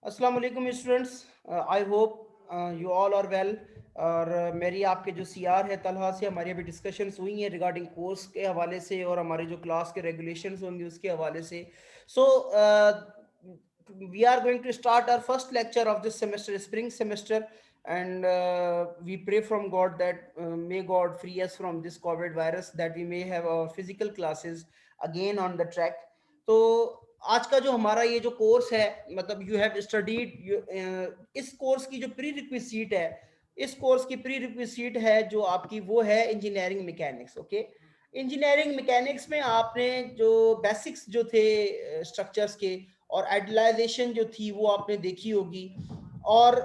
अस्सलाम वालेकुम students. I hope you all are well. और मेरी आपके जो सीआर है तलहा से हमारी अभी डिस्कशंस हुई हैं रिगार्डिंग कोर्स के हवाले से और हमारे जो क्लास के रेगुलेशंस होंगे उसके हवाले से। So we are going to start our first lecture of this semester, spring semester, and we pray from God that may God free us from this COVID virus, that we may have our physical classes again on the track. तो आज का जो हमारा ये जो course है, मतलब you have studied, इस कोर्स की जो प्री रिक्विजिट है, इस कोर्स की प्री रिक्विजिट है जो आपकी वो है engineering mechanics. Okay, engineering mechanics में आपने जो बेसिक्स जो थे स्ट्रक्चर्स के और आइडियलाइजेशन जो थी वो आपने देखी होगी। और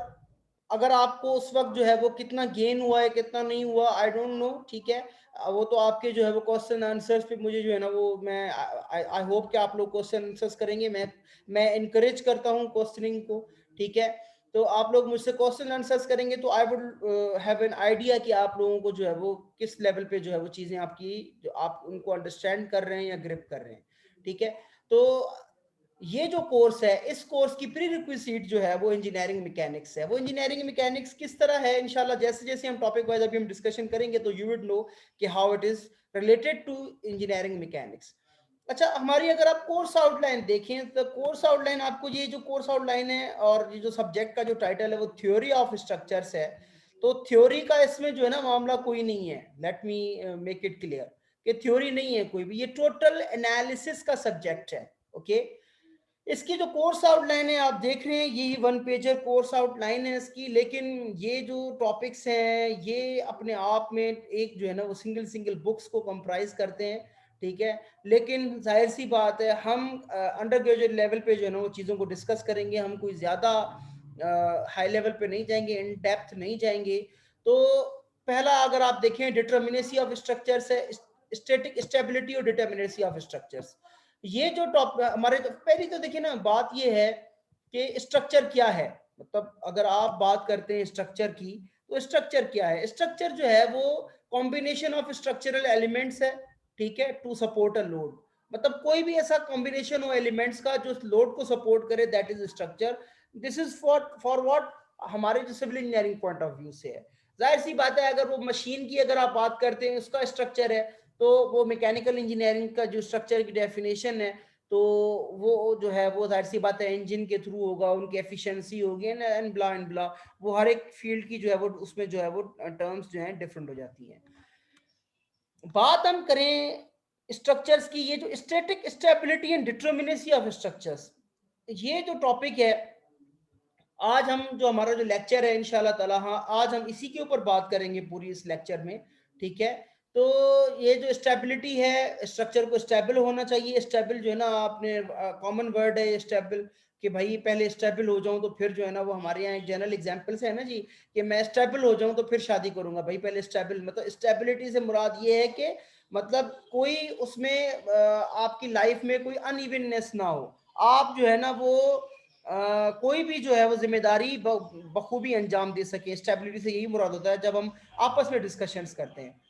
अगर आपको उस वक्त जो है वो कितना गेन हुआ है कितना नहीं हुआ, आई डोंट नो, ठीक है। वो तो आपके जो है वो क्वेश्चन आंसर्स पे मुझे जो है ना वो मैं आई होप कि आप लोग क्वेश्चन आंसर्स करेंगे। मैं इनकरेज करता हूँ क्वेश्चनिंग को, ठीक है। तो आप लोग मुझसे क्वेश्चन आंसर्स करेंगे तो I would have an idea कि आप लोगों को जो है वो किस लेवल पे जो है वो चीज़ें आपकी जो आप उनको अंडरस्टैंड कर रहे हैं या ग्रिप कर रहे हैं, ठीक है। तो ये जो कोर्स है, इस कोर्स की प्री रिक्विजिट जो है वो इंजीनियरिंग मैकेनिक्स है। वो इंजीनियरिंग मैकेनिक्स किस तरह है, इंशाल्लाह जैसे जैसे हम टॉपिक वाइज अभी हम डिस्कशन करेंगे तो यू वुड नो कि how it is related to engineering mechanics. अच्छा, हमारी अगर आप कोर्स आउटलाइन देखें तो कोर्स आउटलाइन आपको, ये जो कोर्स आउटलाइन है और ये जो सब्जेक्ट का जो टाइटल है वो थ्योरी ऑफ स्ट्रक्चर्स है। तो थ्योरी का इसमें जो है ना मामला कोई नहीं है। Let me make it clear कि थ्योरी नहीं है कोई भी, ये टोटल एनालिसिस का सब्जेक्ट है। ओके, इसकी जो कोर्स आउटलाइन है आप देख रहे हैं, यही वन पेजर कोर्स आउटलाइन है इसकी। लेकिन ये जो टॉपिक्स हैं ये अपने आप में एक जो है ना वो सिंगल सिंगल बुक्स को कंप्राइज करते हैं, ठीक है। लेकिन जाहिर सी बात है हम अंडर ग्रेजुएट लेवल पे जो है ना वो चीज़ों को डिस्कस करेंगे, हम कोई ज़्यादा हाई लेवल पे नहीं जाएंगे, इन डेप्थ नहीं जाएंगे। तो पहला अगर आप देखें डिटर्मिनेसी ऑफ स्ट्रक्चर्स है, स्टैटिक स्टेबिलिटी और डिटर्मिनेसी ऑफ स्ट्रक्चर्स। ये जो टॉप हमारे, तो पहली तो देखिए ना बात ये है कि स्ट्रक्चर क्या है। मतलब अगर आप बात करते हैं स्ट्रक्चर की, तो स्ट्रक्चर क्या है? स्ट्रक्चर जो है वो कॉम्बिनेशन ऑफ स्ट्रक्चरल एलिमेंट्स है, ठीक है, टू सपोर्ट अ लोड। मतलब कोई भी ऐसा कॉम्बिनेशन हो एलिमेंट्स का जो लोड को सपोर्ट करे, that is structure. This is for what, हमारे जो civil engineering point of view से है। जाहिर सी बात है अगर वो मशीन की अगर आप बात करते हैं उसका स्ट्रक्चर है, तो वो मैकेनिकल इंजीनियरिंग का जो स्ट्रक्चर की डेफिनेशन है, तो वो जो है वो जाहिर सी बात है इंजन के थ्रू होगा, उनकी एफिशिएंसी होगी एंड ब्ला एंड ब्ला। वो हर एक फील्ड की जो है वो उसमें जो है वो टर्म्स जो हैं डिफरेंट हो जाती हैं। बात हम करें स्ट्रक्चर्स की, ये जो static stability and determinacy of structures, ये जो टॉपिक है आज हम जो हमारा जो लेक्चर है इंशाल्लाह ताला, हाँ आज हम इसी के ऊपर बात करेंगे पूरी इस लेक्चर में, ठीक है। तो ये जो स्टेबिलिटी है, स्ट्रक्चर को स्टेबल होना चाहिए। स्टेबल जो है ना आपने कॉमन वर्ड है स्टेबल, कि भाई पहले स्टेबल हो जाऊं तो फिर जो है ना वो हमारे यहाँ एक जनरल एग्जांपल से है ना जी, कि मैं स्टेबल हो जाऊं तो फिर शादी करूंगा। भाई पहले स्टेबल, मतलब स्टेबिलिटी से मुराद ये है कि मतलब कोई उसमें आपकी लाइफ में कोई अनइवननेस ना हो, आप जो है ना वो कोई भी जो है वो जिम्मेदारी बखूबी अंजाम दे सके। स्टेबिलिटी से यही मुराद होता है जब हम आपस में डिस्कशंस करते हैं।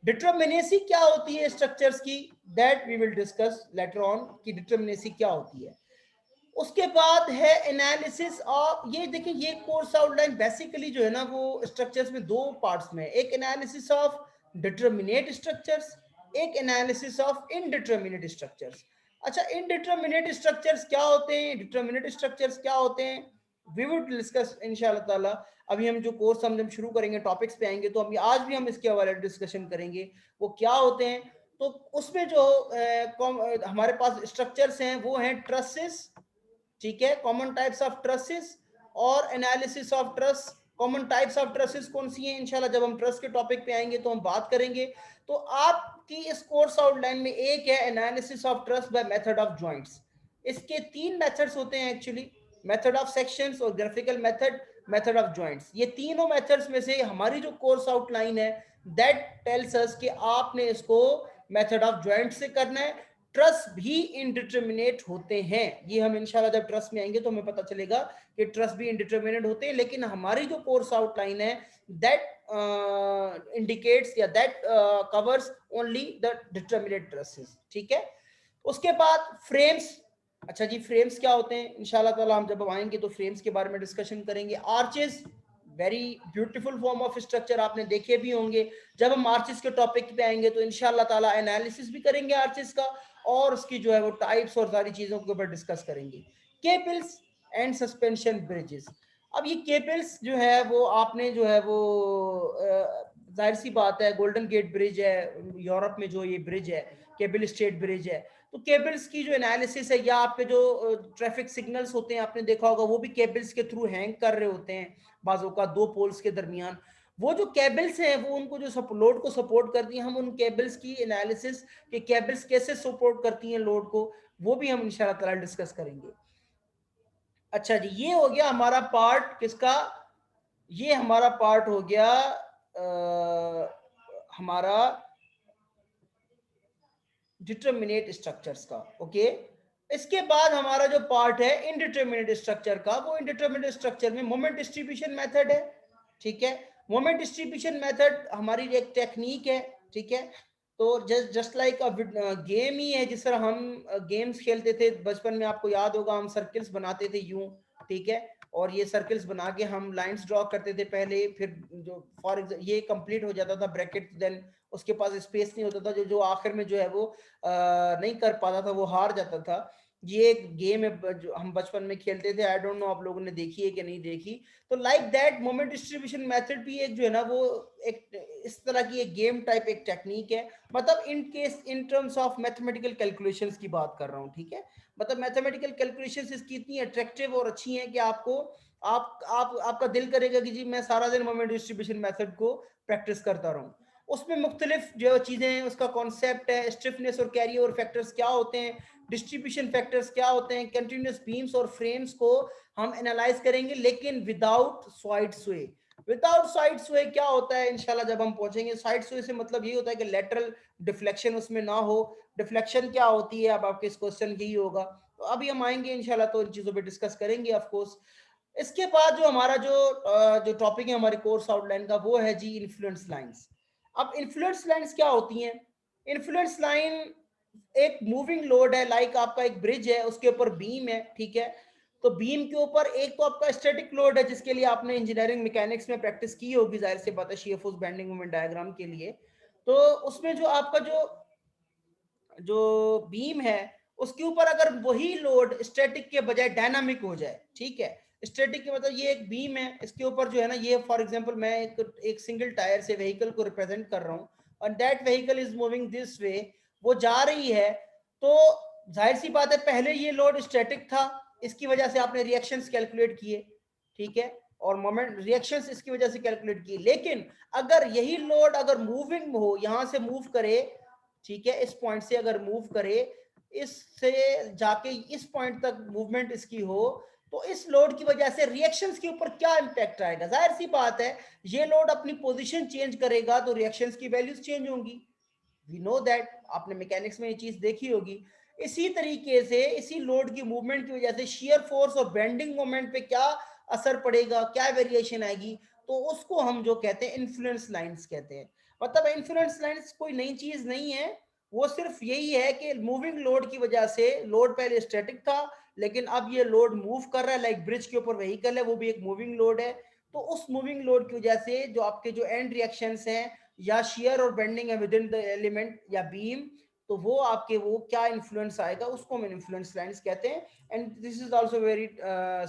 डिटर्मिनेसी क्या होती है स्ट्रक्चर्स की, that we will discuss later on कि डिटर्मिनेसी क्या होती है। उसके बाद है एनालिसिस ऑफ, ये देखिए ये कोर्स आउटलाइन बेसिकली जो है ना वो स्ट्रक्चर्स में दो पार्ट्स में, एक एनालिसिस ऑफ डिटर्मिनेट स्ट्रक्चर्स, एक एनालिसिस ऑफ इनडिटर्मिनेट स्ट्रक्चर्स। अच्छा, इनडिटर्मिनेट स्ट्रक्चर्स क्या होते हैं, डिटर्मिनेट स्ट्रक्चर्स क्या होते हैं, वी वुड डिस्कस इंशाल्लाह ताला। अभी हम जो कोर्स हम जब शुरू करेंगे टॉपिक्स पे आएंगे तो हम आज भी हम इसके हवाले डिस्कशन करेंगे वो क्या होते हैं। तो उसमें जो हमारे पास स्ट्रक्चर्स हैं वो हैं ट्रसेस, ठीक है, कॉमन टाइप्स ऑफ ट्रसेस और analysis of truss. Common types of trusses कौन सी हैं, इंशाल्लाह जब हम ट्रस के टॉपिक पे आएंगे तो हम बात करेंगे। तो आपकी इस कोर्स आउटलाइन में एक है analysis of truss by method of joints. इसके तीन मेथड्स होते हैं एक्चुअली, मेथड ऑफ सेक्शंस और graphical method, method of joints. ये तीनों मेथड्स में से हमारी जो कोर्स आउटलाइन है दैट टेल्स अस कि आपने इसको मेथड ऑफ जॉइंट से करना है। ट्रस भी इनडिटर्मिनेट होते हैं, ये हम इंशाल्लाह जब ट्रस में आएंगे तो हमें पता चलेगा कि ट्रस भी इनडिटर्मिनेट होते हैं। लेकिन हमारी जो कोर्स आउटलाइन है दैट इंडिकेट्स या that covers only the determinate trusses, ठीक है। उसके बाद फ्रेम्स, अच्छा जी, फ्रेम्स क्या होते हैं? इंशाल्लाह ताला हम जब आएंगे तो फ्रेम्स के बारे में डिस्कशन करेंगे। Arches, very beautiful form of structure, आपने देखे भी होंगे। जब हम आर्चेस के टॉपिक पे आएंगे तो इंशाल्लाह ताला एनालिसिस भी करेंगे आर्चेस का, और उसकी जो है वो टाइप्स और सारी चीज़ों के ऊपर डिस्कस करेंगे। Cables and suspension bridges. अब ये केबल्स जो है वो आपने जो है वो जाहिर सी बात है, गोल्डन गेट ब्रिज है यूरोप में, जो ये ब्रिज है केबल स्टेट ब्रिज है, तो केबल्स की जो एनालिसिस है, या आपके जो ट्रैफिक सिग्नल्स होते हैं आपने देखा होगा वो भी केबल्स के थ्रू हैंग कर रहे होते हैं बाजों का, दो पोल्स के दरमियान। वो जो केबल्स हैं वो उनको जो लोड को सपोर्ट करती हैं, हम उन केबल्स की एनालिसिस कि केबल्स कैसे सपोर्ट करती हैं लोड को, वो भी हम इंशाल्लाह ताला डिस्कस करेंगे। अच्छा जी, ये हो गया हमारा पार्ट किसका? ये हमारा पार्ट हो गया हमारा डिटरमिनेट स्ट्रक्चर्स का। ओके, इसके बाद हमारा जो पार्ट है इनडिटरमिनेट स्ट्रक्चर का, वो इनडिटरमिनेट स्ट्रक्चर में मोमेंट डिस्ट्रीब्यूशन मेथड है। ठीक है, मोमेंट डिस्ट्रीब्यूशन मेथड हमारी एक टेक्निक है। ठीक है, तो जस्ट लाइक अ गेम ही है, जिस तरह हम गेम्स खेलते थे बचपन में, आपको याद होगा हम सर्कल्स बनाते थे यूं। ठीक है, और ये सर्कल्स बना के हम लाइंस ड्रॉ करते थे पहले, फिर जो फॉर ये कंप्लीट हो जाता था ब्रैकेट, देन उसके पास स्पेस नहीं होता था, जो जो आखिर में जो है वो नहीं कर पाता था, वो हार जाता था। ये एक गेम है जो हम बचपन में खेलते थे, आई डोंट नो आप लोगों ने देखी है कि नहीं देखी। तो like that moment distribution method भी एक जो है ना वो एक इस तरह की एक गेम टाइप एक टेक्निक है। मतलब in case in terms of mathematical calculations की बात कर रहा हूँ। ठीक है, मतलब मैथमेटिकल कैलकुलेशंस इसकी इतनी अट्रैक्टिव और अच्छी हैं कि आपको आप आपका दिल करेगा कि जी मैं सारा दिन मोमेंट डिस्ट्रीब्यूशन मेथड को प्रैक्टिस करता रहूं। उसमें मुख्तलिफ जो चीज़ें हैं, उसका कॉन्सेप्ट है, स्टिफनेस और कैरी ओवर फैक्टर्स क्या होते हैं, डिस्ट्रीब्यूशन फैक्टर्स क्या होते हैं, कंटिन्यूस बीम्स और फ्रेम्स को हम एनालाइज करेंगे, लेकिन विदाउट साइड स्वे। विदाउट साइड स्वे क्या होता है इंशाल्लाह जब हम पहुंचेंगे। साइड स्वे से मतलब ये होता है कि लेटरल डिफ्लेक्शन उसमें ना हो। डिफ्लेक्शन क्या होती है, अब आपके इस क्वेश्चन यही होगा, तो अभी हम आएंगे इंशाल्लाह तो इन चीज़ों पे डिस्कस करेंगे ऑफ कोर्स। इसके बाद जो हमारा जो टॉपिक है हमारे कोर्स आउटलाइन का, वो है जी इन्फ्लुएंस लाइंस। अब इन्फ्लुएंस लाइंस क्या होती हैं? इन्फ्लुएंस लाइन एक मूविंग लोड है, लाइक आपका एक ब्रिज है, उसके ऊपर बीम है। ठीक है, तो बीम के ऊपर एक तो आपका स्टैटिक लोड है, जिसके लिए आपने इंजीनियरिंग मैकेनिक्स में प्रैक्टिस की होगी, जाहिर सी बात है, shear force bending moment diagram के लिए। तो उसमें जो आपका जो बीम है, उसके ऊपर अगर वही लोड स्टैटिक के बजाय डायनामिक हो जाए। ठीक है, स्टैटिक के मतलब ये एक बीम है, इसके ऊपर जो है ना, ये फॉर एग्जांपल मैं एक सिंगल टायर से व्हीकल को रिप्रेजेंट कर रहा हूँ, और that vehicle is moving this way, वो जा रही है। तो जाहिर सी बात है, पहले ये लोड स्टैटिक था, इसकी वजह से आपने रिएक्शंस कैलकुलेट किए। ठीक है, और मोमेंट रिएक्शंस इसकी वजह से कैलकुलेट किए। लेकिन अगर यही लोड अगर मूविंग हो, यहां से मूव करे, ठीक है, इस पॉइंट से अगर मूव करे, इससे जाके इस पॉइंट तक मूवमेंट इसकी हो, तो इस लोड की वजह से रिएक्शंस के ऊपर क्या इंपैक्ट आएगा? जाहिर सी बात है, ये लोड अपनी पोजीशन चेंज करेगा तो रिएक्शंस की वैल्यूज चेंज होंगी। वी नो दैट, आपने मैकेनिक्स में ये चीज देखी होगी। इसी तरीके से इसी लोड की मूवमेंट की वजह से शियर फोर्स और बेंडिंग मोमेंट पे क्या असर पड़ेगा, क्या वेरिएशन आएगी, तो उसको हम जो कहते हैं इन्फ्लुएंस लाइंस कहते हैं। मतलब इन्फ्लुएंस लाइंस कोई नई चीज नहीं है, वो सिर्फ यही है कि मूविंग लोड की वजह से, लोड पहले स्टैटिक था लेकिन अब ये लोड मूव कर रहा है, लाइक ब्रिज के ऊपर व्हीकल है, वो भी एक मूविंग लोड है। तो उस मूविंग लोड की वजह से जो आपके जो एंड रिएक्शंस हैं, या शेयर और बेंडिंग है विद इन द एलिमेंट या बीम, तो वो आपके वो क्या इन्फ्लुएंस आएगा, उसको हम इन्फ्लुएंस लाइंस कहते हैं। And this is also very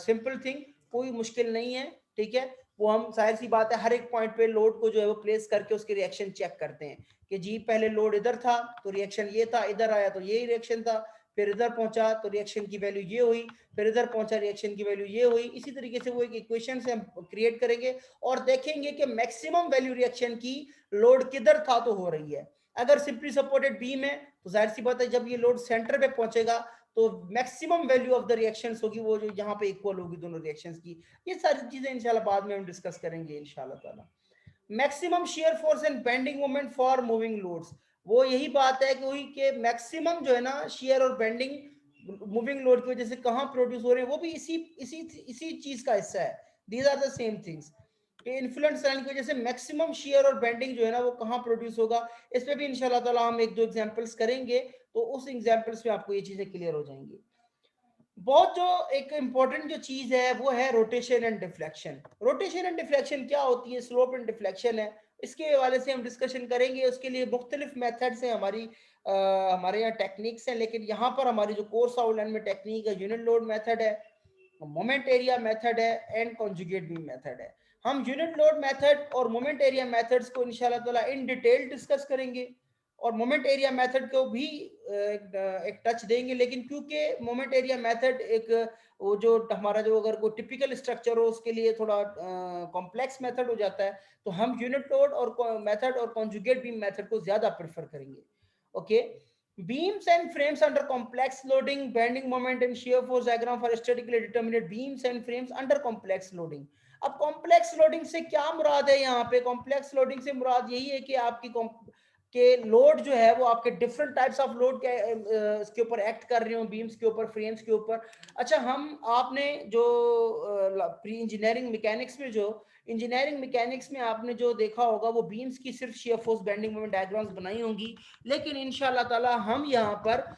simple thing, कोई मुश्किल नहीं है। ठीक है, वो हम जाहिर सी बात है हर एक पॉइंट पे लोड को जो है वो प्लेस करके उसके रिएक्शन चेक करते हैं कि जी पहले लोड इधर था तो रिएक्शन ये था, इधर आया तो ये रिएक्शन था, फिर इधर पहुंचा तो रिएक्शन की वैल्यू ये हुई, फिर इधर पहुंचा रिएक्शन की वैल्यू ये हुई। इसी तरीके से वो एक इक्वेशन से हम क्रिएट करेंगे और देखेंगे कि मैक्सिमम वैल्यू रिएक्शन की लोड किधर था तो हो रही है। अगर सिंपली सपोर्टेड बीम है तो जाहिर सी बात है जब ये लोड सेंटर पे पहुंचेगा तो maximum value of the reactions होगी वो जो यहाँ पे इक्वल होगी दोनों रिएक्शंस की। ये सारी चीजें इंशाल्लाह बाद में हम डिस्कस करेंगे इंशाल्लाह ताला। Maximum shear force and bending moment for moving loads, वो यही बात है कि वही के मैक्सिमम जो है ना शेयर और बेंडिंग मूविंग लोड की वजह से कहाँ प्रोड्यूस हो रहे हैं, वो भी इसी इसी इसी चीज का हिस्सा है। These are the same things कि इन्फ्लुएंस लाइन की वजह से मैक्सिमम शेयर और बेंडिंग जो है ना वो कहाँ प्रोड्यूस होगा। इस पे भी इंशाल्लाह ताला हम एक दो एग्जांपल्स करेंगे, तो उस एग्जांपल्स में आपको ये चीजें क्लियर हो जाएंगी। बहुत जो एक इम्पॉर्टेंट जो चीज है वो है rotation and deflection. Rotation and deflection क्या होती है, स्लोप एंड डिफ्लेक्शन है, इसके हवाले से हम डिस्कशन करेंगे। उसके लिए मुख्तलिफ मेथड्स हैं हमारे यहाँ टेक्निक्स हैं, लेकिन यहाँ पर हमारी जो कोर्स आउटलाइन में टेक्निक है, यूनिट लोड मेथड है, मोमेंट एरिया मेथड है एंड कॉन्जुगेट बीम मेथड है। हम यूनिट लोड मेथड और मोमेंट एरिया मेथड्स को इंशाल्लाह ताला इन डिटेल डिस्कस करेंगे, और मोमेंट एरिया मेथड को भी एक टच देंगे। लेकिन क्योंकि मोमेंट एरिया मेथड एक वो जो हमारा जो अगर कोई टिपिकल स्ट्रक्चर हो उसके लिए थोड़ा कॉम्प्लेक्स मेथड हो जाता है, तो हम यूनिट लोड और मेथड और कॉन्जुगेट बीम मेथड को ज्यादा प्रेफर करेंगे। Okay, beams and frames under complex loading, bending moment and shear force diagram for statically determinate beams and frames under complex loading। अब कॉम्प्लेक्स लोडिंग से क्या मुराद है, यहाँ पे कॉम्प्लेक्स लोडिंग से मुराद यही है कि आपकी के लोड जो है वो आपके डिफरेंट टाइप्स ऑफ लोड के इसके ऊपर एक्ट कर रहे हो, बीम्स के ऊपर, फ्रेम्स के ऊपर। अच्छा, हम आपने जो प्री इंजीनियरिंग मैकेनिक्स में जो इंजीनियरिंग मैकेनिक्स में आपने जो देखा होगा वो बीम्स की सिर्फ shear force bending moment diagrams बनाई होंगी, लेकिन इंशाल्लाह ताला हम यहाँ पर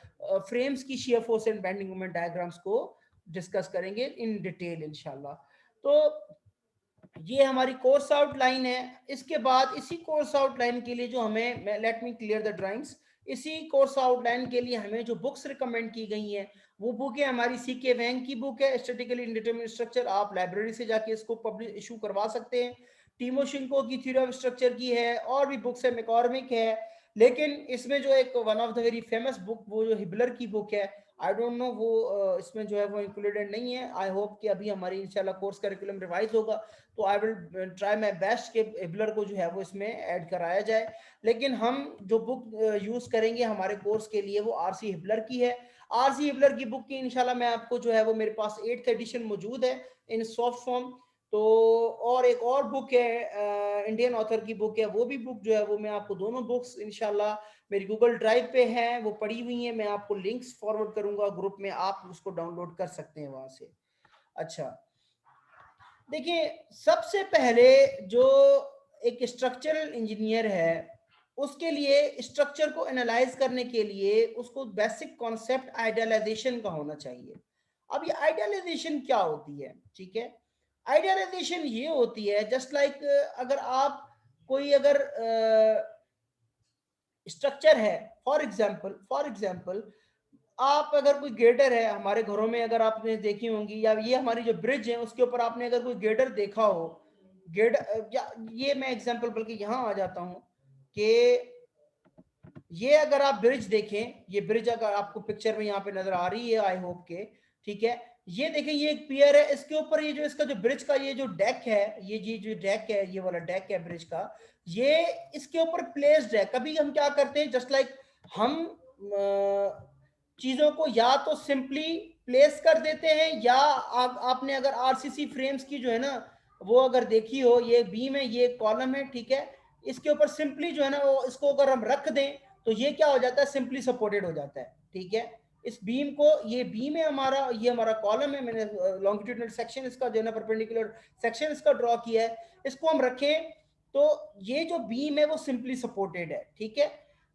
फ्रेम्स की shear force and bending moment diagrams को डिस्कस करेंगे इन डिटेल इंशाल्लाह। तो ये हमारी कोर्स आउटलाइन है। इसके बाद इसी कोर्स आउटलाइन के लिए जो हमें, let me clear the drawings, इसी कोर्स आउटलाइन के लिए हमें जो बुक्स रिकमेंड की गई हैं वो बुक है हमारी सी के वैंग की बुक है, स्टैटिकली इंडिटरमिनेट स्ट्रक्चर। आप लाइब्रेरी से जाके इसको पब्लिश इशू करवा सकते हैं। टीमोशेंको की थ्योरी ऑफ स्ट्रक्चर की है, और भी बुक्स है, मैकॉर्मिक है। लेकिन इसमें जो एक one of the very famous book वो जो हिबलर की बुक है, आई डोंट नो वो इसमें जो है वो इंक्लूडेड नहीं है। आई होप कि अभी हमारी इंशाल्लाह कोर्स करिकुलम रिवाइज होगा तो I will try my best के हिबलर को जो है वो इसमें ऐड कराया जाए। लेकिन हम जो बुक यूज करेंगे हमारे कोर्स के लिए वो आरसी हिबलर की है। आरसी हिबलर की बुक की इंशाल्लाह मैं आपको जो है वो मेरे पास 8th एडिशन मौजूद है इन सॉफ्ट फॉर्म। तो और एक और बुक है इंडियन ऑथर की बुक है, वो भी बुक जो है वो मैं आपको, दोनों बुक्स इंशाल्लाह मेरी गूगल ड्राइव पे हैं, वो पड़ी हुई हैं। मैं आपको लिंक्स फॉरवर्ड करूंगा ग्रुप में, आप उसको डाउनलोड कर सकते हैं वहां से। अच्छा, देखिए, सबसे पहले जो एक स्ट्रक्चरल इंजीनियर है उसके लिए स्ट्रक्चर को एनालाइज करने के लिए उसको बेसिक कॉन्सेप्ट आइडियलाइजेशन का होना चाहिए। अब ये आइडियलाइजेशन क्या होती है, ठीक है? आइडियलाइजेशन ये होती है जस्ट लाइक अगर आप कोई अगर स्ट्रक्चर है, फॉर एग्जाम्पल आप अगर कोई गेटर है हमारे घरों में, अगर आपने देखी होंगी, या ये हमारी जो ब्रिज है उसके ऊपर आपने अगर कोई गेटर देखा हो, गेटर, या ये मैं एग्जांपल बल्कि यहाँ आ जाता हूँ कि ये अगर आप ब्रिज देखें, ये ब्रिज अगर आपको पिक्चर में यहाँ पे नजर आ रही है, आई होप के, ठीक है? ये देखें, ये एक पियर है, इसके ऊपर ये जो इसका जो ब्रिज का ये जो डेक है, ये जो डेक है, ये वाला डेक है ब्रिज का, ये इसके ऊपर प्लेस्ड है। कभी हम क्या करते हैं, जस्ट लाइक हम चीजों को या तो सिंपली प्लेस कर देते हैं, या आपने अगर आरसीसी फ्रेम्स की जो है ना वो अगर देखी हो, ये बीम है, ये कॉलम है, ठीक है? इसके ऊपर सिंपली जो है ना वो इसको अगर हम रख दें तो ये क्या हो जाता है, सिंपली सपोर्टेड हो जाता है, ठीक है? इस बीम को, ये बीम है हमारा, ये हमारा कॉलम है, मैंने लॉन्गिट्यूडनल सेक्शन इसका जो है ना परपेंडिकुलर सेक्शन इसका ड्रॉ किया है, इसको हम रखें तो ये जो बीम है वो सिंपली सपोर्टेड है, ठीक है?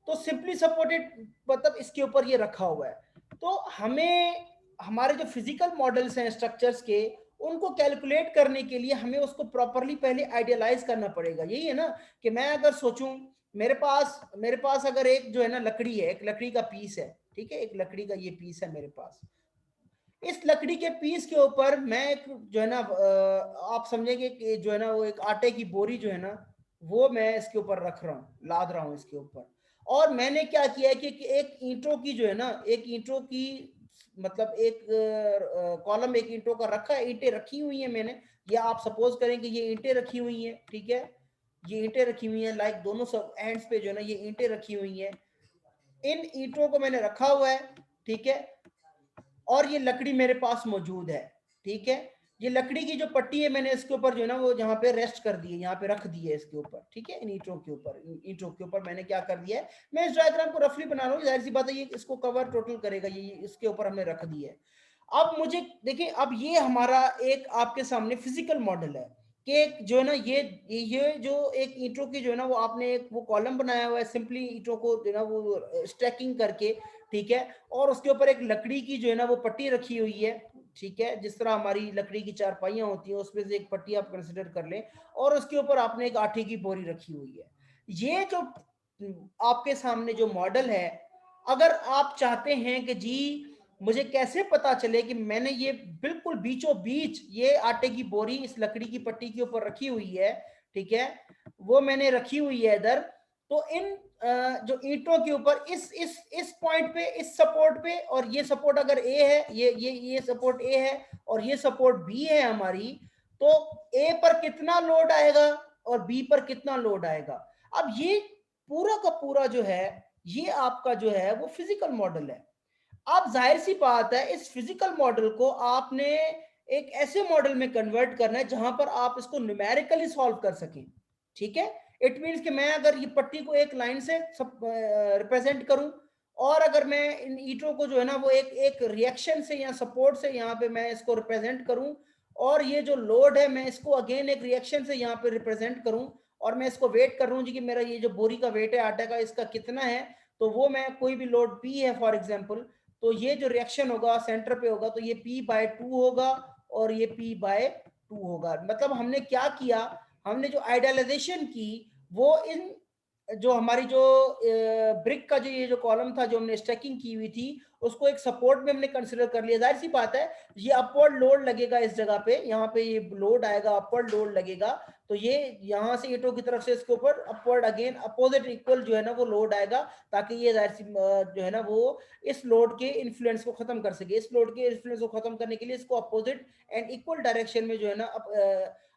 तो सिंपली सपोर्टेड मतलब इसके ऊपर ये रखा हुआ है। तो हमें हमारे जो फिजिकल मॉडल्स हैं स्ट्रक्चर्स के, उनको कैलकुलेट करने के लिए हमें उसको प्रॉपरली पहले आइडियलाइज करना पड़ेगा। यही है ना कि मैं अगर सोचूं, मेरे पास अगर एक जो है ना लकड़ी है, एक लकड़ी का पीस है, ठीक है? एक लकड़ी का ये पीस है मेरे पास। इस लकड़ी के पीस के ऊपर मैं एक जो है ना आप समझेंगे कि जो है ना वो एक आटे की बोरी जो है ना वो मैं इसके ऊपर रख रहा हूँ, लाद रहा हूँ इसके ऊपर। और मैंने क्या किया है कि एक ईंटों की जो है ना, एक ईंटों की मतलब एक कॉलम एक ईंटों का रखा है, ईंटें रखी हुई हैं मैंने, या आप सपोज करें कि ये ईंटें रखी हुई हैं, ठीक है? ये ईंटें रखी हुई हैं, लाइक दोनों सब एंड्स पे जो है ना ये ईंटें रखी हुई हैं। इन ईंटों को मैंने रखा हुआ है, ठीक है? और ये लकड़ी मेरे पास मौजूद है, ठीक है? ये लकड़ी की जो पट्टी है मैंने इसके ऊपर जो है ना वो जहाँ पे रेस्ट कर दी है, यहाँ पे रख दी है इसके ऊपर, ठीक है? इन ईंटों के ऊपर मैंने क्या कर दिया है, मैं इस डायग्राम को रफली बना रहा हूँ, जाहिर सी बात है ये इसको कवर टोटल करेगा, ये इसके ऊपर हमने रख दी है। अब मुझे देखिए, अब ये हमारा एक आपके सामने फिजिकल मॉडल है। कि जो है ना ये जो एक ईंटों की जो है ना वो आपने एक वो कॉलम बनाया हुआ है सिंपली ईंटों को जो है ना वो स्टैकिंग करके, ठीक है, और उसके ऊपर एक लकड़ी की जो है ना वो पट्टी रखी हुई है, ठीक है, जिस तरह हमारी लकड़ी की चारपाइयां होती हैं उसमें से एक पट्टी आप कंसिडर कर लें, और उसके ऊपर आपने एक आटे की बोरी रखी हुई है। ये जो आपके सामने जो मॉडल है, अगर आप चाहते हैं कि जी मुझे कैसे पता चले कि मैंने ये बिल्कुल बीचों बीच ये आटे की बोरी इस लकड़ी की पट्टी के ऊपर रखी हुई है, ठीक है, वो मैंने रखी हुई है इधर, तो इन जो ईंटों के ऊपर इस पॉइंट पे, इस सपोर्ट पे, और ये सपोर्ट अगर ए है, ये सपोर्ट ए है और ये सपोर्ट बी है हमारी, तो ए पर कितना लोड आएगा और बी पर कितना लोड आएगा। अब ये पूरा का पूरा जो है ये आपका जो है वो फिजिकल मॉडल है। अब जाहिर सी बात है इस फिजिकल मॉडल को आपने एक ऐसे मॉडल में कन्वर्ट करना है जहां पर आप इसको न्यूमेरिकली सॉल्व कर सकें, ठीक है। इट मींस कि मैं अगर ये पट्टी को एक लाइन से रिप्रेजेंट करूं, और अगर मैं इन ईंटों को जो है ना वो एक एक रिएक्शन से या सपोर्ट से यहाँ पे मैं इसको रिप्रेजेंट करूं, और ये जो लोड है मैं इसको अगेन एक रिएक्शन से यहाँ पे रिप्रेजेंट करूं, और मैं इसको वेट कर रहा हूँ जी कि मेरा ये जो बोरी का वेट है आटा का इसका कितना है, तो वो मैं कोई भी लोड पी है फॉर एग्जाम्पल, तो ये जो रिएक्शन होगा सेंटर पे होगा तो ये P/2 होगा और ये P/2 होगा। मतलब हमने क्या किया, हमने जो आइडियलाइजेशन की वो इन जो हमारी जो ब्रिक का जो ये जो कॉलम था जो हमने स्टैकिंग की हुई थी उसको एक सपोर्ट में हमने कंसिडर कर लिया। जाहिर सी बात है ये अपवर्ड लोड लगेगा इस जगह पे, यहाँ पे ये लोड आएगा, अपवर्ड लोड लगेगा, तो ये यहाँ से ईंटों की तरफ से इसके ऊपर अपवर्ड अगेन अपोजिट इक्वल जो है ना वो लोड आएगा, ताकि ये जाहिर सी जो है ना वो इस लोड के इन्फ्लुएंस को खत्म कर सके। इस लोड के इन्फ्लुएंस को खत्म करने के लिए इसको अपोजिट एंड इक्वल डायरेक्शन में जो है ना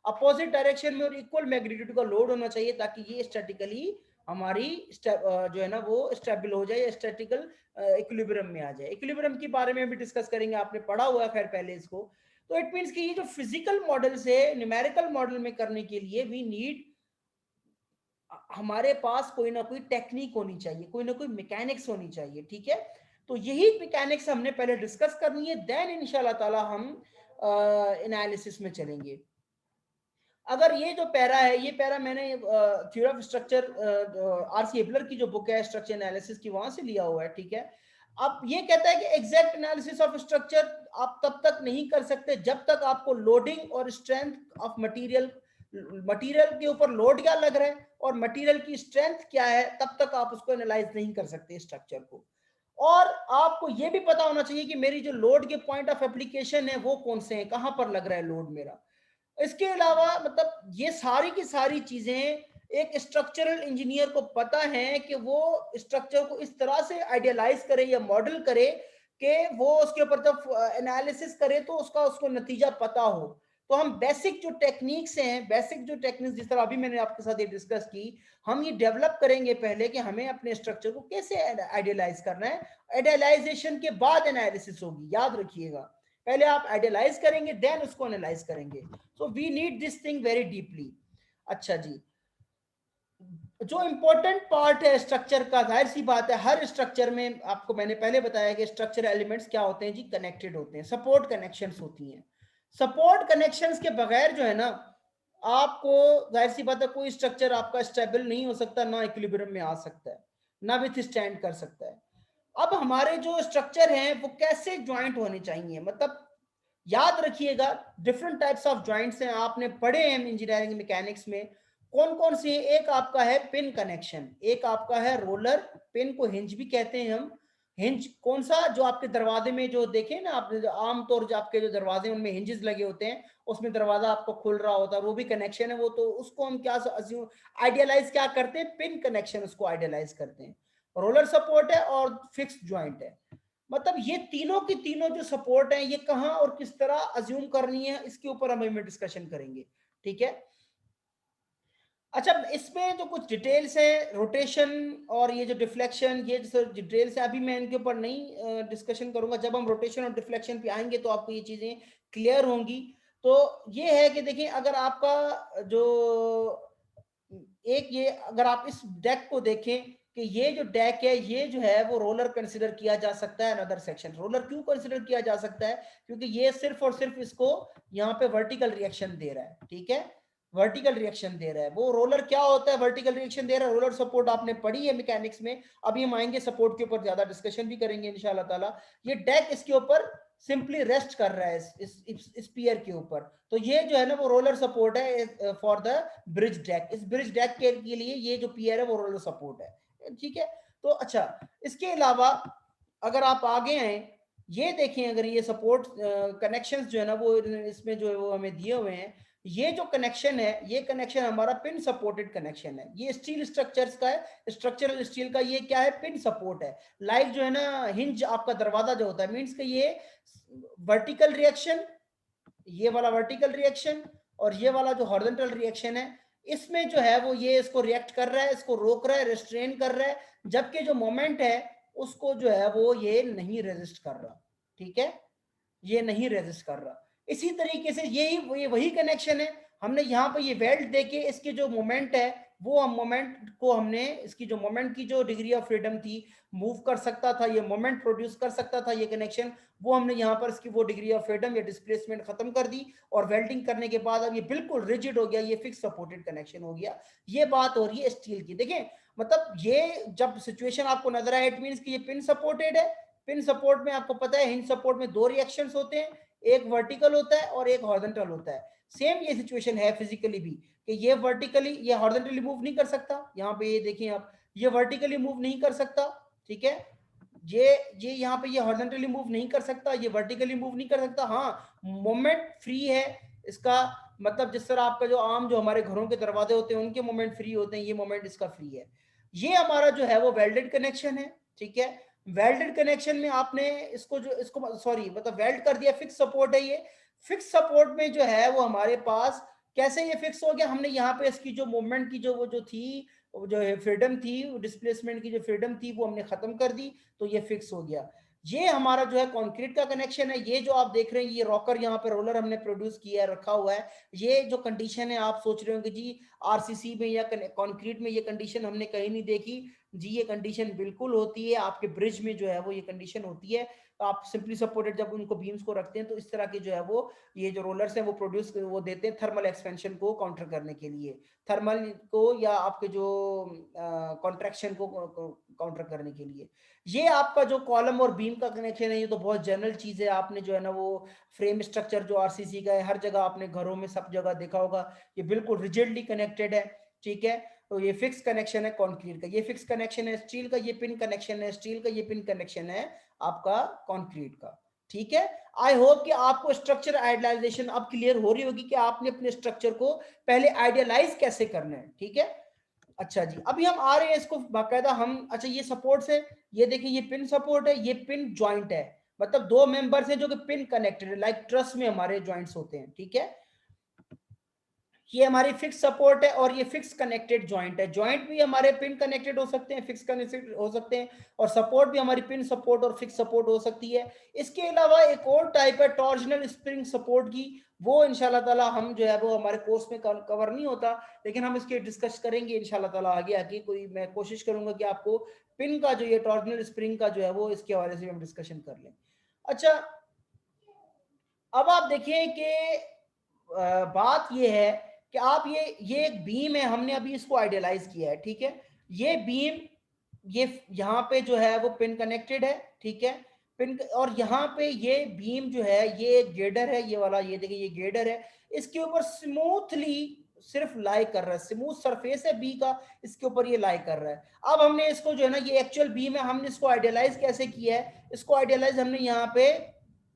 अपोजिट डायरेक्शन में और इक्वल मैग्नीट्यूड का लोड होना चाहिए, ताकि ये स्टैटिकली हमारी जो है ना वो स्टेबल हो जाए, स्टैटिकल इक्विलिब्रियम में आ जाए। इक्विलिब्रियम के बारे में भी डिस्कस करेंगे, आपने पढ़ा हुआ है खैर पहले इसको। तो इट मींस कि ये जो फिजिकल मॉडल से न्यूमेरिकल मॉडल में करने के लिए वी नीड, हमारे पास कोई ना कोई टेक्निक होनी चाहिए, कोई ना कोई मैकेनिक्स होनी चाहिए, ठीक है। तो यही मैकेनिक्स हमने पहले डिस्कस करनी है, देन इंशाल्लाह ताला हम एनालिसिस में चलेंगे। अगर ये जो पैरा है, ये पैरा मैंने theory of structure RC abler की जो बुक है स्ट्रक्चर एनालिसिस की, वहां से लिया हुआ है, ठीक है। अब ये कहता है कि एग्जैक्ट एनालिसिस ऑफ स्ट्रक्चर आप तब तक नहीं कर सकते जब तक आपको लोडिंग और स्ट्रेंथ ऑफ मटेरियल, मटेरियल के ऊपर लोड क्या लग रहा है और मटेरियल की स्ट्रेंथ क्या है, तब तक आप उसको एनालाइज नहीं कर सकते स्ट्रक्चर को। और आपको ये भी पता होना चाहिए कि मेरी जो लोड के पॉइंट ऑफ एप्लीकेशन है वो कौन से हैं, कहां पर लग रहा है लोड मेरा। इसके अलावा मतलब ये सारी की सारी चीजें एक स्ट्रक्चरल इंजीनियर को पता है कि वो स्ट्रक्चर को इस तरह से आइडियलाइज करे या मॉडल करे कि वो उसके ऊपर जब एनालिसिस करे तो उसका उसको नतीजा पता हो। तो हम बेसिक जो टेक्निक्स हैं, बेसिक जो टेक्निक्स जिस तरह अभी मैंने आपके साथ ये डिस्कस की, हम ये डेवलप करेंगे पहले कि हमें अपने स्ट्रक्चर को कैसे आइडियलाइज करना है। आइडियलाइजेशन के बाद एनालिसिस होगी, याद रखिएगा। पहले आप आइडियलाइज करेंगे देन उसको एनालाइज करेंगे। So we need this thing very deeply. अच्छा जी, जो इंपॉर्टेंट पार्ट है स्ट्रक्चर का, जाहिर सी बात है हर स्ट्रक्चर में आपको मैंने पहले बताया कि स्ट्रक्चर एलिमेंट्स क्या होते हैं जी, कनेक्टेड होते हैं, सपोर्ट कनेक्शंस होती हैं। सपोर्ट कनेक्शंस के बगैर जो है ना आपको, जाहिर सी बात है कोई स्ट्रक्चर आपका स्टेबल नहीं हो सकता, ना इक्विलिब्रियम में आ सकता है, ना विथ स्टैंड कर सकता है। अब हमारे जो स्ट्रक्चर हैं वो कैसे ज्वाइंट होने चाहिए, मतलब याद रखिएगा डिफरेंट टाइप्स ऑफ ज्वाइंट्स हैं, आपने पढ़े हैं इंजीनियरिंग मैकेनिक्स में। कौन कौन से? एक आपका है पिन कनेक्शन, एक आपका है रोलर, पिन को हिंज भी कहते हैं हम। हिंज कौन सा? जो आपके दरवाजे में जो देखे ना आपने, जो आमतौर जो आपके जो दरवाजे उनमें हिंजेस लगे होते हैं, उसमें दरवाजा आपको खुल रहा होता है, वो भी कनेक्शन है वो। तो उसको हम क्या आइडियलाइज क्या करते हैं? पिन कनेक्शन उसको आइडियलाइज करते हैं। रोलर सपोर्ट है और फिक्स्ड ज्वाइंट है। मतलब ये तीनों की तीनों जो सपोर्ट है ये कहां और किस तरह अज्यूम करनी है, इसके ऊपर हम डिस्कशन करेंगे, ठीक है। अच्छा, इसमें जो कुछ डिटेल्स है रोटेशन और ये जो डिफ्लेक्शन, ये जो डिटेल्स है अभी मैं इनके ऊपर नहीं डिस्कशन करूंगा। जब हम रोटेशन और डिफ्लेक्शन पे आएंगे तो आपको ये चीजें क्लियर होंगी। तो ये है कि देखिए, अगर आपका जो एक ये, अगर आप इस डेक को देखें कि ये जो डेक है ये जो है वो रोलर कंसिडर किया जा सकता है। अनदर सेक्शन रोलर क्यों कंसिडर किया जा सकता है? क्योंकि ये सिर्फ और सिर्फ इसको यहाँ पे वर्टिकल रिएक्शन दे रहा है, ठीक है। वर्टिकल रिएक्शन दे रहा है। वो रोलर क्या होता है, वर्टिकल रिएक्शन दे रहा है। रोलर सपोर्ट आपने पढ़ी है मैकेनिक्स में, अभी हम आएंगे सपोर्ट के ऊपर ज्यादा डिस्कशन भी करेंगे इंशाल्लाह ताला। ये डेक इसके ऊपर सिंपली रेस्ट कर रहा है इस पियर के ऊपर। तो ये जो है ना वो रोलर सपोर्ट है फॉर द ब्रिज डेक। इस ब्रिज डेक के लिए ये जो पियर है वो रोलर सपोर्ट है, ठीक है। तो अच्छा, इसके अलावा अगर आप आगे आए, ये देखें, अगर ये सपोर्ट कनेक्शंस जो है ना वो इसमें जो है वो हमें दिए हुए हैं। ये जो कनेक्शन है, ये कनेक्शन हमारा पिन सपोर्टेड कनेक्शन है। ये स्टील स्ट्रक्चर्स का है, स्ट्रक्चरल स्टील का। ये क्या है, पिन सपोर्ट है। लाइक जो है ना हिंज आपका दरवाजा जो होता है, मींस का ये वर्टिकल रिएक्शन, ये वाला वर्टिकल रिएक्शन और ये वाला जो हॉरिजॉन्टल रिएक्शन है, इसमें जो है वो ये इसको रिएक्ट कर रहा है, इसको रोक रहा है, रेस्ट्रेन कर रहा है, जबकि जो मोमेंट है उसको जो है वो ये नहीं रेजिस्ट कर रहा, ठीक है, ये नहीं रेजिस्ट कर रहा। इसी तरीके से यही वही कनेक्शन है। हमने यहाँ पे ये वेल्ड देके इसके जो मोमेंट है वो हम मोमेंट को हमने इसकी जो मोमेंट की जो डिग्री ऑफ फ्रीडम थी, मूव कर सकता था, ये मोमेंट प्रोड्यूस कर सकता था ये कनेक्शन, वो हमने यहाँ पर इसकी वो डिग्री ऑफ फ्रीडम या डिस्प्लेसमेंट खत्म कर दी। और वेल्डिंग करने के बाद अब ये बिल्कुल रिजिड हो गया, ये फिक्स सपोर्टेड कनेक्शन हो गया। ये बात हो रही है स्टील की। देखें, मतलब ये जब सिचुएशन आपको नजर आए, इट मीन्स कि ये पिन सपोर्टेड है। पिन सपोर्ट में आपको पता है हिंज सपोर्ट में दो रिएक्शंस होते हैं, एक वर्टिकल होता है और एक हॉरिजॉन्टल होता है। सेम ये सिचुएशन है फिजिकली भी, कि ये वर्टिकली, ये हॉरिजॉन्टली मूव नहीं कर सकता। यहाँ पे ये देखिए आप, ये वर्टिकली मूव नहीं कर सकता, ठीक है। ये यहाँ पे ये हॉरिजॉन्टली मूव नहीं कर सकता, ये वर्टिकली मूव नहीं कर सकता। हाँ, मोमेंट फ्री है इसका, मतलब जिस तरह आपका जो आम जो हमारे घरों के दरवाजे होते हैं उनके मोमेंट फ्री होते हैं, ये मोमेंट इसका फ्री है। ये हमारा जो है वो वेल्डेड कनेक्शन है, ठीक है। वेल्डेड कनेक्शन में आपने इसको जो इसको सॉरी मतलब वेल्ड कर दिया, फिक्स सपोर्ट है ये। फिक्स सपोर्ट में जो है वो हमारे पास कैसे ये फिक्स हो गया, हमने यहाँ पे इसकी जो मूवमेंट की जो वो जो थी, वो जो है फ्रीडम थी, डिस्प्लेसमेंट की जो फ्रीडम थी वो हमने खत्म कर दी, तो ये फिक्स हो गया। ये हमारा जो है कंक्रीट का कनेक्शन है। ये जो आप देख रहे हैं ये रॉकर, यहाँ पे रोलर हमने प्रोड्यूस किया है, रखा हुआ है। ये जो कंडीशन है आप सोच रहे होंगे जी आरसीसी में या कंक्रीट में ये कंडीशन हमने कहीं नहीं देखी। जी ये कंडीशन बिल्कुल होती है, आपके ब्रिज में जो है वो ये कंडीशन होती है। तो आप सिंपली सपोर्टेड जब उनको बीम्स को रखते हैं तो इस तरह के जो है वो ये जो रोलर्स हैं वो प्रोड्यूस वो देते हैं थर्मल एक्सपेंशन को काउंटर करने के लिए, थर्मल को या आपके जो कॉन्ट्रैक्शन को काउंटर करने के लिए। ये आपका जो कॉलम और बीम का कनेक्शन है ये तो बहुत जनरल चीज है। आपने जो है ना वो फ्रेम स्ट्रक्चर जो आरसीसी का है हर जगह आपने घरों में सब जगह देखा होगा, ये बिल्कुल रिजिडली कनेक्टेड है, ठीक है। तो ये फिक्स कनेक्शन है कंक्रीट का, ये फिक्स कनेक्शन है स्टील का, ये पिन कनेक्शन है स्टील का, ये पिन कनेक्शन है आपका कंक्रीट का, ठीक है। आई होप कि आपको स्ट्रक्चर आइडियलाइजेशन अब क्लियर हो रही होगी कि आपने अपने स्ट्रक्चर को पहले आइडियलाइज कैसे करना है, ठीक है। अच्छा जी, अभी हम आ रहे हैं इसको बाकायदा हम, अच्छा ये सपोर्ट से, ये देखिए ये पिन सपोर्ट है, ये पिन ज्वाइंट है, मतलब दो मेंबर्स हैं जो कि पिन कनेक्टेड है, लाइक ट्रस में हमारे ज्वाइंट्स होते हैं, ठीक है। ये हमारी फिक्स सपोर्ट है और ये फिक्स कनेक्टेड जॉइंट है। जॉइंट भी हमारे पिन कनेक्टेड हो सकते हैं, फिक्स कनेक्टेड हो सकते हैं, और सपोर्ट भी हमारी पिन सपोर्ट और फिक्स सपोर्ट हो सकती है। इसके अलावा एक और टाइप है टॉर्जनल स्प्रिंग सपोर्ट की, वो इंशाल्लाह ताला हम जो है वो हमारे कोर्स में कवर नहीं होता, लेकिन हम इसके डिस्कस करेंगे इंशाल्लाह ताला आगे आगे। कोई मैं कोशिश करूंगा कि आपको पिन का जो ये टॉर्जनल स्प्रिंग का जो है वो इसके हवाले से हम डिस्कशन कर लें। अच्छा, अब आप देखिए कि बात ये है कि आप ये एक बीम है, हमने अभी इसको आइडियलाइज किया है, ठीक है। ये बीम, ये यहाँ पे जो है वो पिन कनेक्टेड है, ठीक है। पिन, और यहाँ पे ये बीम जो है ये एक गेडर है, ये वाला, ये देखिए ये गेडर है, इसके ऊपर स्मूथली सिर्फ लाई कर रहा है, स्मूथ सरफेस है बी का, इसके ऊपर ये लाई कर रहा है। अब हमने इसको जो है ना ये एक्चुअल बीम है, हमने इसको आइडियलाइज कैसे किया है, इसको आइडियलाइज हमने यहाँ पे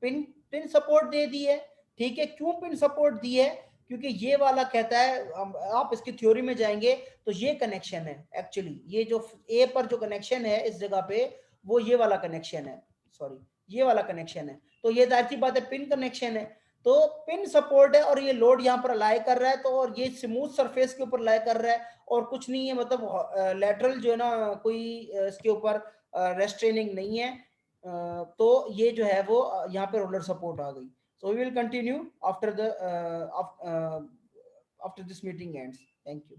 पिन पिन सपोर्ट दे दी है, ठीक है। क्यों पिन सपोर्ट दी है, क्योंकि ये वाला कहता है, आप इसकी थ्योरी में जाएंगे तो ये कनेक्शन है एक्चुअली, ये जो ए पर जो कनेक्शन है इस जगह पे वो ये वाला कनेक्शन है, सॉरी ये वाला कनेक्शन है। तो ये जाहिर सी बात है पिन कनेक्शन है, तो पिन सपोर्ट है और ये लोड यहाँ पर अलाई कर रहा है, तो और ये स्मूथ सरफेस के ऊपर अलाई कर रहा है और कुछ नहीं है, मतलब लेटरल जो है ना कोई इसके ऊपर रेस्ट्रेनिंग नहीं है। तो ये जो है वो यहाँ पे रोलर सपोर्ट आ गई। So we will continue after the after this meeting ends. Thank you.